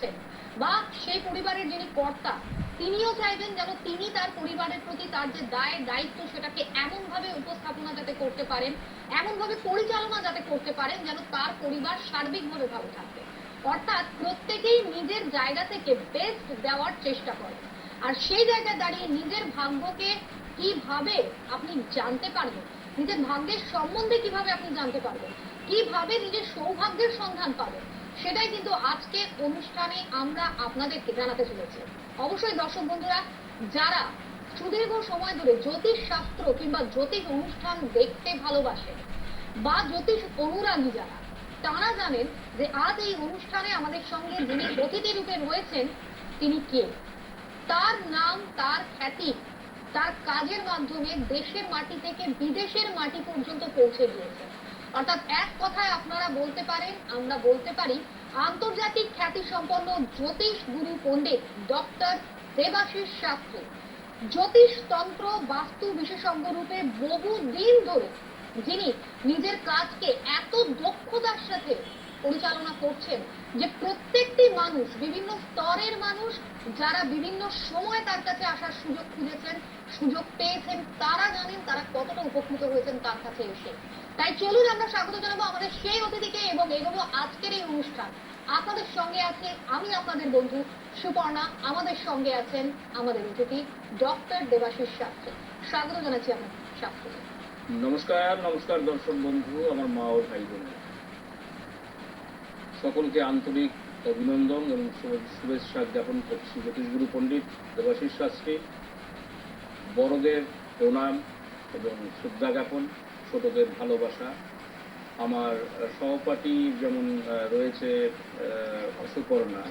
করছেন বা সেই পরিবারের যিনি কর্তা তিনিও চাইবেন যেন তিনি তার পরিবারের প্রতি তার যে দায় দায়িত্ব সেটাকে এমনভাবে উপস্থাপনা যাতে করতে পারেন, এমনভাবে পরিচালনা যাতে করতে পারেন যেন তার পরিবার সার্বিকভাবে ভালো থাকবে। অর্থাৎ প্রত্যেকেই নিজের জায়গা থেকে বেস্ট দেওয়ার চেষ্টা করে। আর সেই জায়গায় দাঁড়িয়ে নিজের ভাগ্যকে কিভাবে আপনি জানতে পারবেন, নিজের ভাগ্যের সম্বন্ধে কিভাবে আপনি জানতে পারবেন, কিভাবে নিজের সৌভাগ্যের সন্ধান পাবেন, সেটাই কিন্তু আজকে অনুষ্ঠানে আমরা আপনাদেরকে জানাতে চলেছি। অবশ্যই দর্শক বন্ধুরা, যারা সুদীর্ঘ সময় ধরে জ্যোতিষ শাস্ত্র কিংবা জ্যোতিষ অনুষ্ঠান দেখতে ভালোবাসেন বা জ্যোতিষ অনুরাগী যারা, তারা জানেন যে আজ এই অনুষ্ঠানে আমাদের সঙ্গে যিনি অতিথি রূপে রয়েছেন তিনি কে। তার নাম, তার খ্যাতি, তার কাজের মাধ্যমে দেশের মাটি থেকে বিদেশের মাটি পর্যন্ত পৌঁছে গিয়েছে। অর্থাৎ এক কথায় আপনারা বলতে পারেন, আমরা বলতে পারি, আন্তর্জাতিক খ্যাতি সম্পন্ন জ্যোতিষ গুরু পণ্ডিত ডক্টর দেবাশিস শাস্ত্রী জ্যোতিষ তন্ত্র বাস্তু বিশেষজ্ঞ রূপে বহুদিন ধরে যিনি নিজের কাজকে এত দক্ষতার সাথে পরিচালনা করছেন যে প্রত্যেকটি মানুষ, বিভিন্ন স্তরের মানুষ যারা বিভিন্ন সময় তার কাছে আসার সুযোগ খুঁজেছেন, সুযোগ পেয়েছেন, তারা জানেন তারা কতটা উপকৃত হয়েছেন তার কাছে এসে। তাই চলুন আমরা স্বাগত জানাবো আমাদের সেই অতিথিকে এবং এগোবো আজকের এই অনুষ্ঠান। আপনাদের সঙ্গে আছে আমি আপনাদের বন্ধু সুপর্ণা, আমাদের সঙ্গে আছেন আমাদের অতিথি ডক্টর দেবাশিস শাস্ত্রী। স্বাগত জানাচ্ছি আপনার শাস্ত্রী। নমস্কার। নমস্কার দর্শক বন্ধু, আমার মা ও ভাই বোন সকলকে আন্তরিক অভিনন্দন এবং শুভেচ্ছা জ্ঞাপন করছি। জ্যোতিষগুরু পণ্ডিত দেবাশিস শাস্ত্রী, বড়দের প্রণাম এবং শ্রদ্ধা জ্ঞাপন, ছোটদের ভালোবাসা। আমার সহপাঠী যেমন রয়েছে সুপর্ণা,